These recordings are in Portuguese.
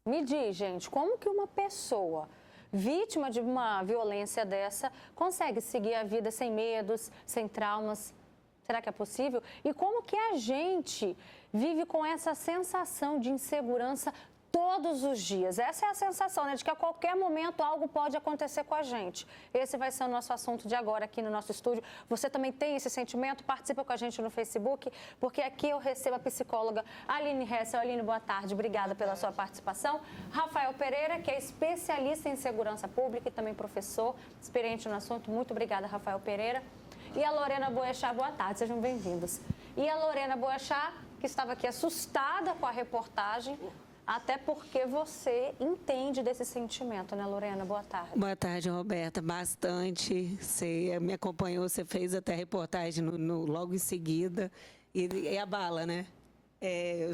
Me diz, gente, como que uma pessoa vítima de uma violência dessa consegue seguir a vida sem medos, sem traumas? Será que é possível? E como que a gente vive com essa sensação de insegurança todos os dias? Essa é a sensação, né, de que a qualquer momento algo pode acontecer com a gente. Esse vai ser o nosso assunto de agora aqui no nosso estúdio. Você também tem esse sentimento? Participa com a gente no Facebook, porque aqui eu recebo a psicóloga Aline Hessel. Aline, boa tarde. Obrigada pela sua participação. Rafael Pereira, que é especialista em segurança pública e também professor, experiente no assunto. Muito obrigada, Rafael Pereira. E a Lorena Boechat, boa tarde. Sejam bem-vindos. E a Lorena Boechat, que estava aqui assustada com a reportagem, até porque você entende desse sentimento, né, Lorena? Boa tarde. Boa tarde, Roberta. Bastante. Você me acompanhou, você fez até reportagem logo em seguida. E a bala, né? Eu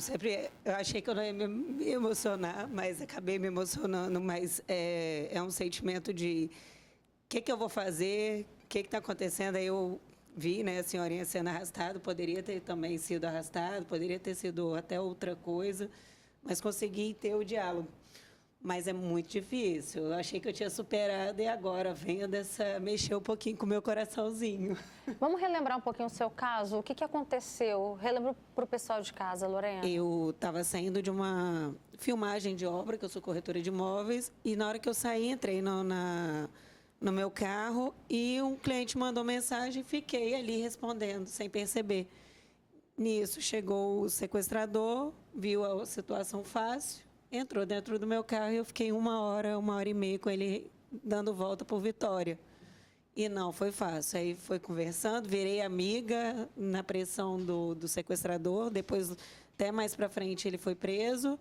achei que eu não ia me emocionar, mas acabei me emocionando. Mas é um sentimento de o que eu vou fazer, o que está acontecendo. Aí eu vi, né, a senhorinha sendo arrastada, poderia ter também sido arrastado, poderia ter sido até outra coisa. Mas consegui ter o diálogo. Mas é muito difícil. Eu achei que eu tinha superado e agora vendo mexer um pouquinho com o meu coraçãozinho. Vamos relembrar um pouquinho o seu caso? O que aconteceu? Relembra para o pessoal de casa, Lorena. Eu estava saindo de uma filmagem de obra, que eu sou corretora de imóveis, e na hora que eu saí, entrei no meu carro e um cliente mandou mensagem e fiquei ali respondendo, sem perceber. Nisso, chegou o sequestrador, viu a situação fácil, entrou dentro do meu carro e eu fiquei uma hora e meia com ele dando volta por Vitória. E não foi fácil. Aí foi conversando, virei amiga na pressão do sequestrador. Depois, até mais para frente, ele foi preso,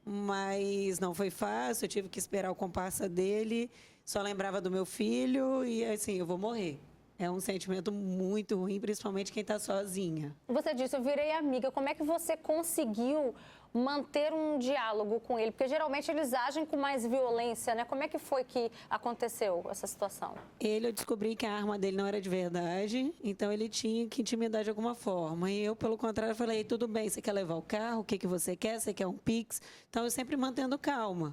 mas não foi fácil. Eu tive que esperar o comparsa dele, só lembrava do meu filho e assim, eu vou morrer. É um sentimento muito ruim, principalmente quem está sozinha. Você disse, eu virei amiga. Como é que você conseguiu manter um diálogo com ele? Porque geralmente eles agem com mais violência, né? Como é que foi que aconteceu essa situação? Eu descobri que a arma dele não era de verdade, então ele tinha que intimidar de alguma forma. E eu, pelo contrário, falei, tudo bem, você quer levar o carro? O que você quer? Você quer um Pix? Então, eu sempre mantendo calma.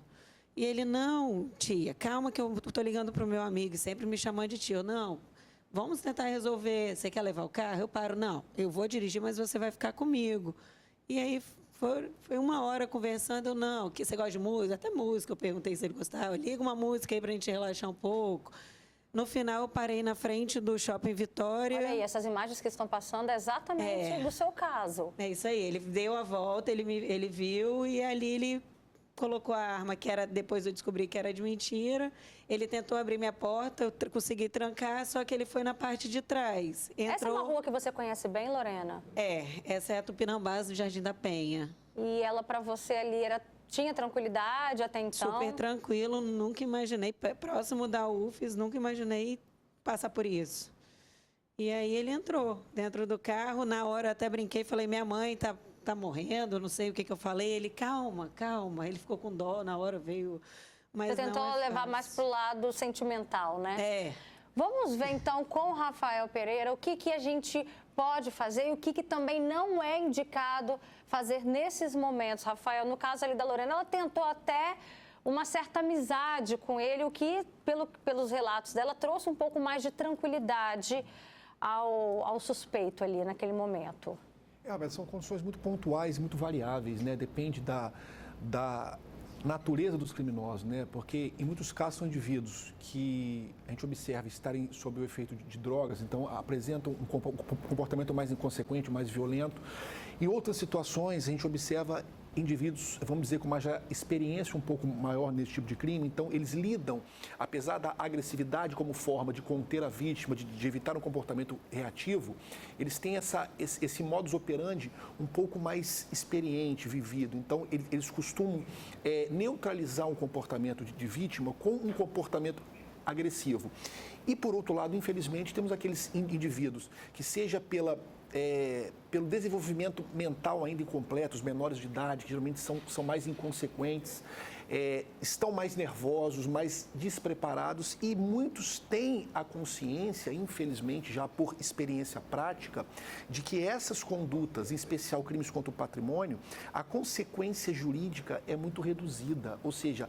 E ele, não, tia, calma que eu estou ligando para o meu amigo, sempre me chamando de tia. Eu, não. Vamos tentar resolver. Você quer levar o carro? Eu paro. Não, eu vou dirigir, mas você vai ficar comigo. E aí foi uma hora conversando. Eu, não, que você gosta de música? Até música. Eu perguntei se ele gostava. Liga uma música aí para a gente relaxar um pouco. No final, eu parei na frente do Shopping Vitória. Olha aí, essas imagens que estão passando é exatamente do seu caso. É isso aí. Ele deu a volta, ele viu e ali ele colocou a arma, que era, depois eu descobri que era de mentira. Ele tentou abrir minha porta, eu consegui trancar, só que ele foi na parte de trás. Entrou... Essa é uma rua que você conhece bem, Lorena? Essa é a Tupinambás do Jardim da Penha. E ela, para você ali, tinha tranquilidade até então? Super tranquilo, nunca imaginei, próximo da UFES, nunca imaginei passar por isso. E aí ele entrou dentro do carro, na hora eu até brinquei, falei, minha mãe tá morrendo, não sei o que eu falei. Ele, calma, calma. Ele ficou com dó, na hora veio... Mas você tentou levar mais para o lado sentimental, né? Vamos ver, então, com o Rafael Pereira, o que a gente pode fazer e o que também não é indicado fazer nesses momentos. Rafael, no caso ali da Lorena, ela tentou até uma certa amizade com ele, o que, pelos relatos dela, trouxe um pouco mais de tranquilidade ao suspeito ali naquele momento. São condições muito pontuais, muito variáveis, né? Depende da natureza dos criminosos, né? Porque em muitos casos são indivíduos que a gente observa estarem sob o efeito de drogas, então apresentam um comportamento mais inconsequente, mais violento. Em outras situações, a gente observa indivíduos, vamos dizer, com uma experiência um pouco maior nesse tipo de crime, então eles lidam, apesar da agressividade como forma de conter a vítima, de evitar um comportamento reativo, eles têm esse modus operandi um pouco mais experiente, vivido. Então, eles costumam neutralizar um comportamento de vítima com um comportamento agressivo. E, por outro lado, infelizmente, temos aqueles indivíduos que, seja pelo desenvolvimento mental ainda incompleto, os menores de idade, que geralmente são mais inconsequentes, estão mais nervosos, mais despreparados e muitos têm a consciência, infelizmente, já por experiência prática, de que essas condutas, em especial crimes contra o patrimônio, a consequência jurídica é muito reduzida, ou seja,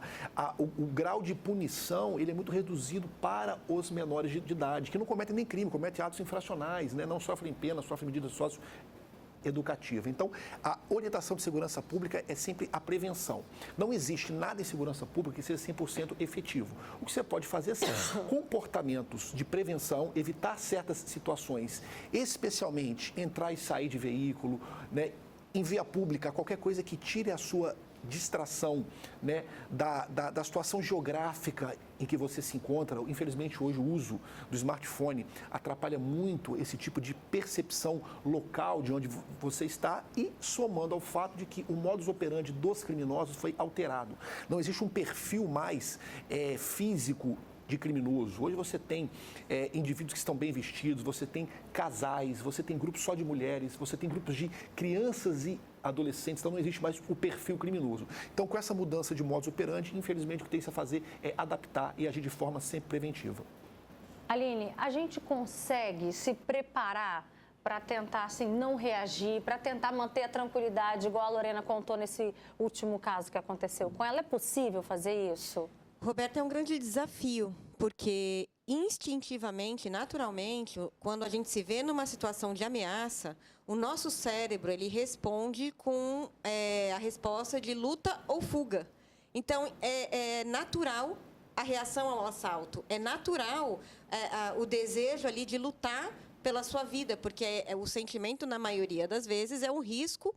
o grau de punição ele é muito reduzido para os menores de idade, que não cometem nem crime, cometem atos infracionais, né? Não sofrem pena, sofrem medidas socioeducativas. Então, a orientação de segurança pública é sempre a prevenção. Não existe nada em segurança pública que seja 100% efetivo. O que você pode fazer são comportamentos de prevenção, evitar certas situações, especialmente entrar e sair de veículo, né? Em via pública, qualquer coisa que tire a sua distração, né, da situação geográfica em que você se encontra. Infelizmente, hoje, o uso do smartphone atrapalha muito esse tipo de percepção local de onde você está e somando ao fato de que o modus operandi dos criminosos foi alterado. Não existe um perfil mais físico de criminoso. Hoje você tem indivíduos que estão bem vestidos, você tem casais, você tem grupos só de mulheres, você tem grupos de crianças e adolescentes, então não existe mais o perfil criminoso. Então, com essa mudança de modus operandi, infelizmente, o que tem que se fazer é adaptar e agir de forma sempre preventiva. Aline, a gente consegue se preparar para tentar, assim, não reagir, para tentar manter a tranquilidade, igual a Lorena contou nesse último caso que aconteceu com ela? É possível fazer isso? Roberta, é um grande desafio, porque instintivamente, naturalmente, quando a gente se vê numa situação de ameaça, o nosso cérebro ele responde com a resposta de luta ou fuga. Então, é natural a reação ao assalto, é natural o desejo ali de lutar pela sua vida, porque o sentimento, na maioria das vezes, é um risco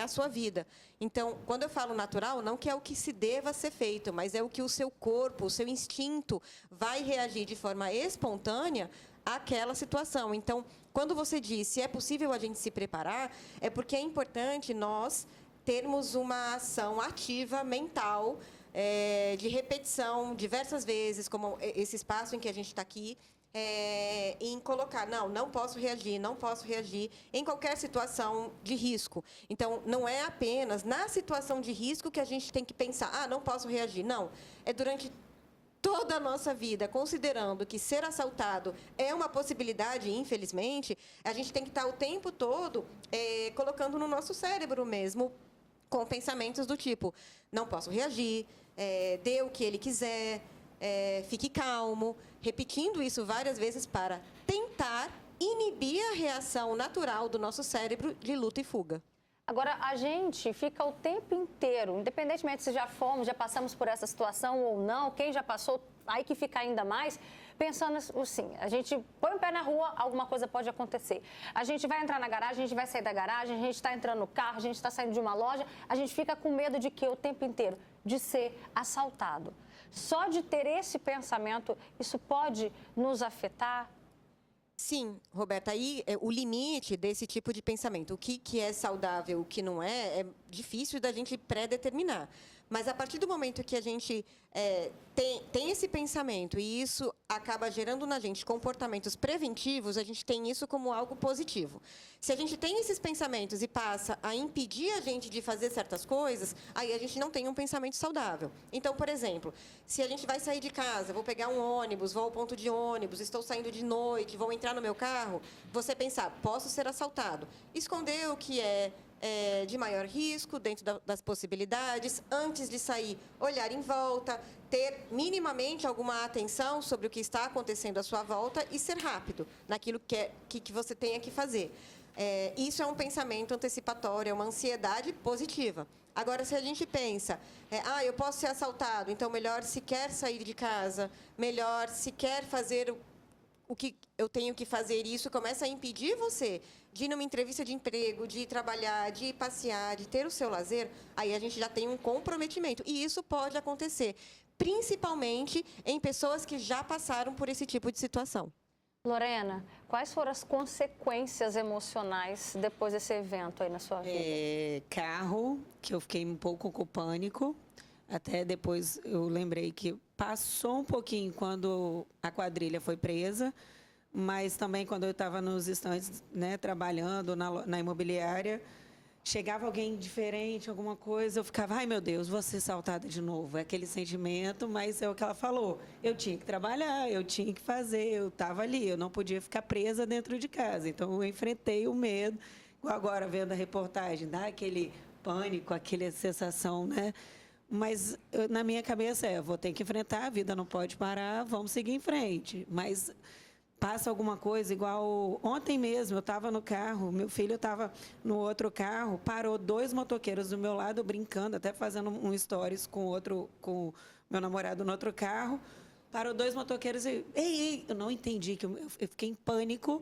a sua vida. Então, quando eu falo natural, não que é o que se deva ser feito, mas é o que o seu corpo, o seu instinto vai reagir de forma espontânea àquela situação. Então, quando você diz se é possível a gente se preparar, é porque é importante nós termos uma ação ativa, mental, de repetição diversas vezes, como esse espaço em que a gente está aqui, em colocar, não posso reagir em qualquer situação de risco. Então, não é apenas na situação de risco que a gente tem que pensar, não posso reagir. Não, é durante toda a nossa vida, considerando que ser assaltado é uma possibilidade, infelizmente, a gente tem que estar o tempo todo colocando no nosso cérebro mesmo, com pensamentos do tipo, não posso reagir, dê o que ele quiser, fique calmo, repetindo isso várias vezes para tentar inibir a reação natural do nosso cérebro de luta e fuga. Agora, a gente fica o tempo inteiro, independentemente se já fomos, já passamos por essa situação ou não, quem já passou, aí que fica ainda mais, pensando assim, a gente põe o pé na rua, alguma coisa pode acontecer. A gente vai entrar na garagem, a gente vai sair da garagem, a gente está entrando no carro, a gente está saindo de uma loja, a gente fica com medo de quê? O tempo inteiro? De ser assaltado. Só de ter esse pensamento, isso pode nos afetar? Sim, Roberta, aí o limite desse tipo de pensamento, o que é saudável, o que não é difícil da gente pré-determinar. Mas a partir do momento que a gente tem esse pensamento e isso acaba gerando na gente comportamentos preventivos, a gente tem isso como algo positivo. Se a gente tem esses pensamentos e passa a impedir a gente de fazer certas coisas, aí a gente não tem um pensamento saudável. Então, por exemplo, se a gente vai sair de casa, vou pegar um ônibus, vou ao ponto de ônibus, estou saindo de noite, vou entrar no meu carro, você pensar, posso ser assaltado. Esconder o que é de maior risco, dentro das possibilidades, antes de sair, olhar em volta, ter minimamente alguma atenção sobre o que está acontecendo à sua volta e ser rápido naquilo que você tenha que fazer. Isso é um pensamento antecipatório, é uma ansiedade positiva. Agora, se a gente pensa, eu posso ser assaltado, então melhor sequer sair de casa, melhor sequer fazer o que eu tenho que fazer, isso começa a impedir você de ir numa entrevista de emprego, de ir trabalhar, de ir passear, de ter o seu lazer, aí a gente já tem um comprometimento. E isso pode acontecer, principalmente em pessoas que já passaram por esse tipo de situação. Lorena, quais foram as consequências emocionais depois desse evento aí na sua vida? Carro, que eu fiquei um pouco com pânico. Até depois eu lembrei que passou um pouquinho quando a quadrilha foi presa, mas também quando eu estava nos estandes, né, trabalhando na imobiliária, chegava alguém diferente, alguma coisa, eu ficava, ai meu Deus, vou ser assaltada de novo. É aquele sentimento, mas é o que ela falou. Eu tinha que trabalhar, eu tinha que fazer, eu estava ali, eu não podia ficar presa dentro de casa. Então eu enfrentei o medo. Agora, vendo a reportagem, dá aquele pânico, aquela sensação, né? Mas na minha cabeça vou ter que enfrentar, a vida não pode parar, vamos seguir em frente. Mas passa alguma coisa, igual ontem mesmo, eu estava no carro, meu filho estava no outro carro, parou 2 motoqueiros do meu lado, brincando, até fazendo um stories com meu namorado no outro carro. Parou 2 motoqueiros e, ei, eu não entendi, que eu fiquei em pânico.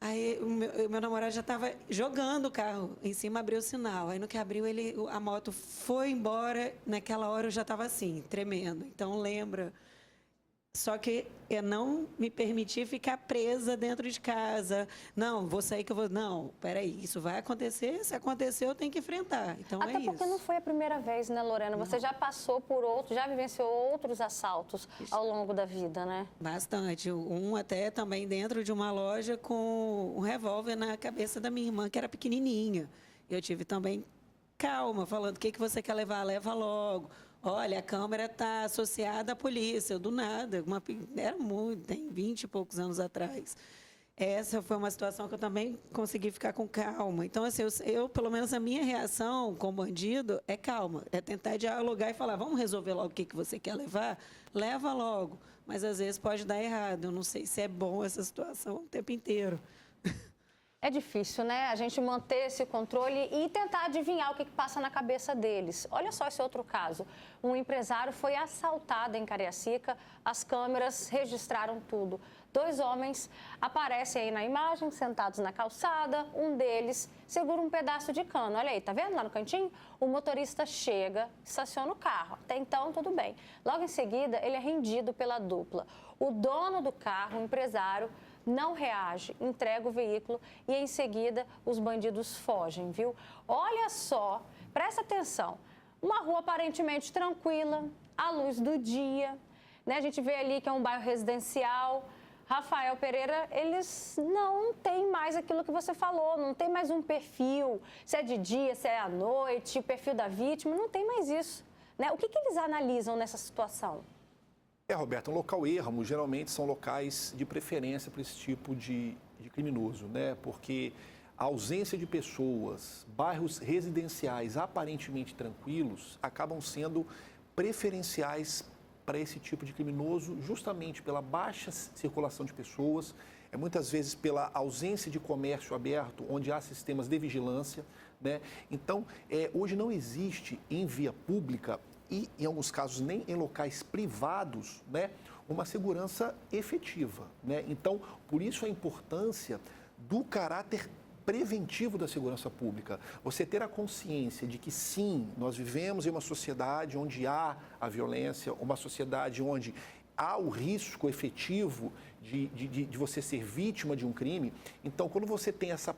Aí o meu namorado já estava jogando o carro em cima, abriu o sinal. Aí no que abriu, a moto foi embora. Naquela hora eu já estava assim, tremendo. Então lembra. Só que eu não me permiti ficar presa dentro de casa. Não, vou sair que eu vou... Não, peraí, isso vai acontecer. Se acontecer, eu tenho que enfrentar. Então Até porque não foi a primeira vez, né, Lorena? Você já passou por outros, já vivenciou outros assaltos ao longo da vida, né? Bastante. Um até também dentro de uma loja com um revólver na cabeça da minha irmã, que era pequenininha. Eu tive também calma, falando, o que você quer levar? Leva logo. Olha, a câmera está associada à polícia, do nada. Era muito, tem 20 e poucos anos atrás. Essa foi uma situação que eu também consegui ficar com calma. Então, assim, eu pelo menos, a minha reação como bandido é calma. É tentar dialogar e falar, vamos resolver logo o que você quer levar? Leva logo. Mas, às vezes, pode dar errado. Eu não sei se é bom essa situação o tempo inteiro. É difícil, né? A gente manter esse controle e tentar adivinhar o que passa na cabeça deles. Olha só esse outro caso. Um empresário foi assaltado em Cariacica, as câmeras registraram tudo. 2 homens aparecem aí na imagem, sentados na calçada, um deles segura um pedaço de cano. Olha aí, tá vendo lá no cantinho? O motorista chega, estaciona o carro. Até então, tudo bem. Logo em seguida, ele é rendido pela dupla. O dono do carro, o empresário, não reage, entrega o veículo e, em seguida, os bandidos fogem, viu? Olha só, presta atenção, uma rua aparentemente tranquila, à luz do dia, né? A gente vê ali que é um bairro residencial. Rafael Pereira, eles não têm mais aquilo que você falou, não tem mais um perfil, se é de dia, se é à noite, o perfil da vítima, não tem mais isso, né? O que eles analisam nessa situação? Roberto, um local ermo geralmente são locais de preferência para esse tipo de criminoso, né? Porque a ausência de pessoas, bairros residenciais aparentemente tranquilos, acabam sendo preferenciais para esse tipo de criminoso, justamente pela baixa circulação de pessoas, muitas vezes pela ausência de comércio aberto, onde há sistemas de vigilância, né? Então, hoje não existe em via pública e, em alguns casos, nem em locais privados, né, uma segurança efetiva, né? Então, por isso a importância do caráter preventivo da segurança pública. Você ter a consciência de que, sim, nós vivemos em uma sociedade onde há a violência, uma sociedade onde há o risco efetivo de você ser vítima de um crime. Então, quando você tem essa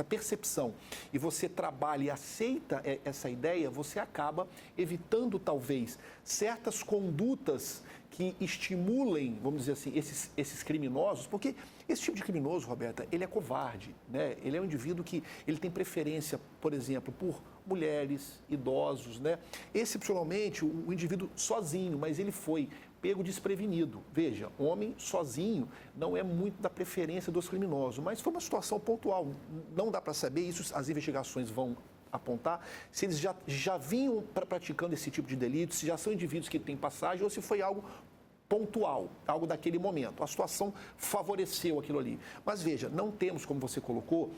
percepção e você trabalha e aceita essa ideia, você acaba evitando, talvez, certas condutas que estimulem, vamos dizer assim, esses criminosos, porque esse tipo de criminoso, Roberta, ele é covarde, né? Ele é um indivíduo que ele tem preferência, por exemplo, por mulheres, idosos, né? Excepcionalmente, o indivíduo sozinho, mas ele foi pego desprevenido. Veja, homem sozinho não é muito da preferência dos criminosos, mas foi uma situação pontual. Não dá para saber, isso as investigações vão apontar, se eles já vinham praticando esse tipo de delito, se já são indivíduos que têm passagem ou se foi algo pontual, algo daquele momento. A situação favoreceu aquilo ali. Mas veja, não temos, como você colocou,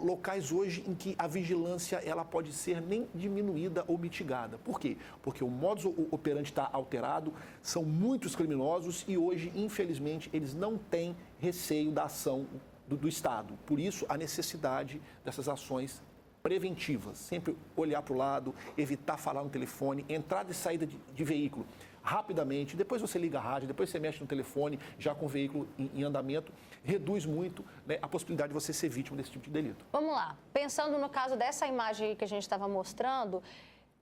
locais hoje em que a vigilância ela pode ser nem diminuída ou mitigada. Por quê? Porque o modus operandi está alterado, são muitos criminosos e hoje, infelizmente, eles não têm receio da ação do Estado. Por isso, a necessidade dessas ações preventivas. Sempre olhar para o lado, evitar falar no telefone, entrada e saída de veículo rapidamente, depois você liga a rádio, depois você mexe no telefone, já com o veículo em andamento, reduz muito, né, a possibilidade de você ser vítima desse tipo de delito. Vamos lá, pensando no caso dessa imagem aí que a gente estava mostrando,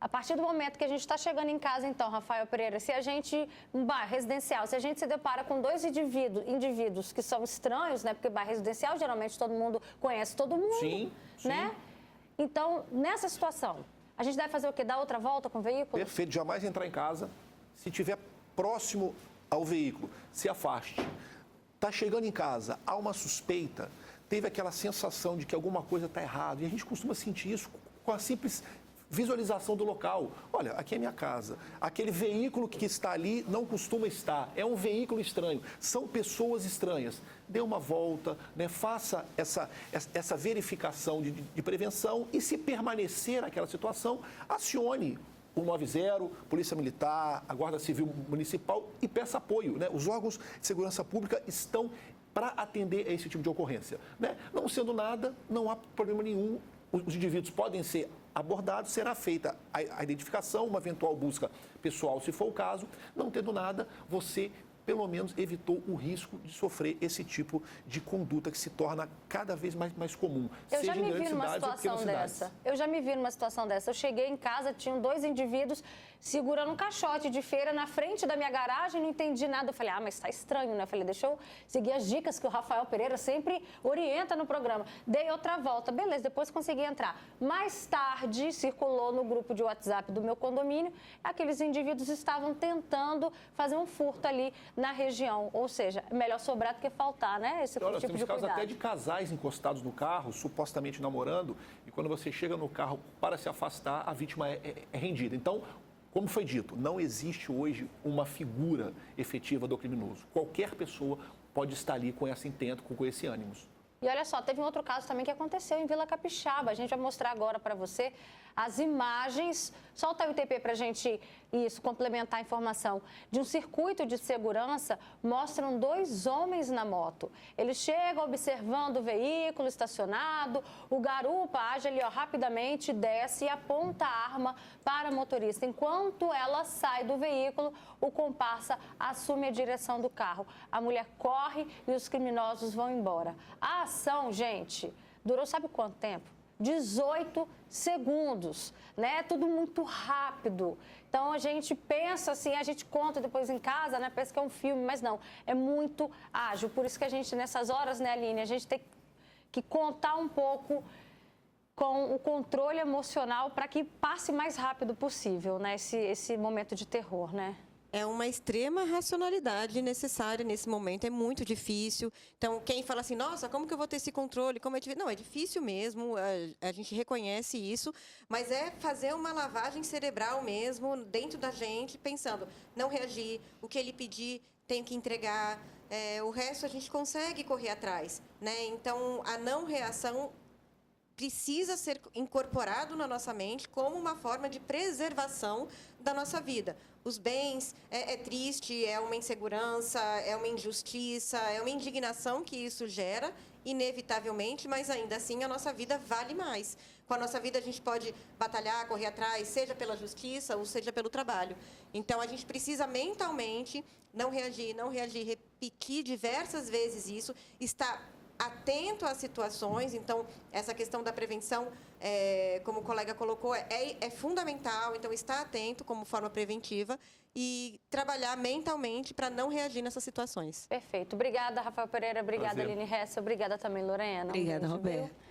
A partir do momento que a gente está chegando em casa, então, Rafael Pereira, se a gente, um bairro residencial, se a gente se depara com dois indivíduos que são estranhos, né? Porque bairro residencial, geralmente, todo mundo conhece todo mundo, Sim, né? sim. Então, nessa situação, a gente deve fazer o quê? Dar outra volta com o veículo? Perfeito, jamais entrar em casa. Se estiver próximo ao veículo, se afaste. Está chegando em casa, há uma suspeita, teve aquela sensação de que alguma coisa está errada. E a gente costuma sentir isso com a simples visualização do local. Olha, aqui é minha casa. Aquele veículo que está ali não costuma estar. É um veículo estranho. São pessoas estranhas. Dê uma volta, né? Faça essa verificação de prevenção e, se permanecer aquela situação, acione o 90, Polícia Militar, a Guarda Civil Municipal e peça apoio, né? Os órgãos de segurança pública estão para atender a esse tipo de ocorrência, né? Não sendo nada, não há problema nenhum. Os indivíduos podem ser abordados, será feita a identificação, uma eventual busca pessoal, se for o caso. Não tendo nada, você pelo menos evitou o risco de sofrer esse tipo de conduta que se torna cada vez mais comum. Eu já me vi numa situação dessa. Eu cheguei em casa, tinham dois indivíduos segurando um caixote de feira na frente da minha garagem, não entendi nada. Eu falei, mas está estranho, né? Eu falei, deixa eu seguir as dicas que o Rafael Pereira sempre orienta no programa. Dei outra volta, beleza, depois consegui entrar. Mais tarde, circulou no grupo de WhatsApp do meu condomínio, aqueles indivíduos estavam tentando fazer um furto ali na região. Ou seja, é melhor sobrar do que faltar, né? Esse Olha, tipo de temos casos cuidado. até de casais encostados no carro, supostamente namorando, e quando você chega no carro para se afastar, a vítima é rendida. Então, como foi dito, não existe hoje uma figura efetiva do criminoso. Qualquer pessoa pode estar ali com esse intento, com esse ânimo. E olha só, teve um outro caso também que aconteceu em Vila Capixaba. A gente vai mostrar agora para você as imagens. Solta o ITP para a gente complementar a informação. De um circuito de segurança, mostram dois homens na moto. Eles chegam observando o veículo estacionado, o garupa age ali rapidamente, desce e aponta a arma para a motorista. Enquanto ela sai do veículo, o comparsa assume a direção do carro. A mulher corre e os criminosos vão embora. A ação, gente, durou sabe quanto tempo? 18 segundos, né? Tudo muito rápido. Então, a gente pensa assim, a gente conta depois em casa, né? Pensa que é um filme, mas não. É muito ágil. Por isso que a gente, nessas horas, né, Aline, a gente tem que contar um pouco com o controle emocional para que passe mais rápido possível, né? Esse momento de terror, né? É uma extrema racionalidade necessária nesse momento, é muito difícil. Então, quem fala assim, nossa, como que eu vou ter esse controle? Como é difícil? Não, é difícil mesmo, a gente reconhece isso, mas é fazer uma lavagem cerebral mesmo dentro da gente, pensando, não reagir, o que ele pedir, tenho que entregar, o resto a gente consegue correr atrás, né? Então, a não reação precisa ser incorporado na nossa mente como uma forma de preservação da nossa vida. Os bens, é triste, é uma insegurança, é uma injustiça, é uma indignação que isso gera, inevitavelmente, mas ainda assim a nossa vida vale mais. Com a nossa vida a gente pode batalhar, correr atrás, seja pela justiça ou seja pelo trabalho. Então a gente precisa mentalmente não reagir, repetir diversas vezes isso, estar atento às situações. Então, essa questão da prevenção, como o colega colocou, é fundamental. Então, estar atento como forma preventiva e trabalhar mentalmente para não reagir nessas situações. Perfeito. Obrigada, Rafael Pereira. Obrigada, Prazer. Aline Hessa. Obrigada também, Lorena. Obrigada, beijo, Roberto. viu?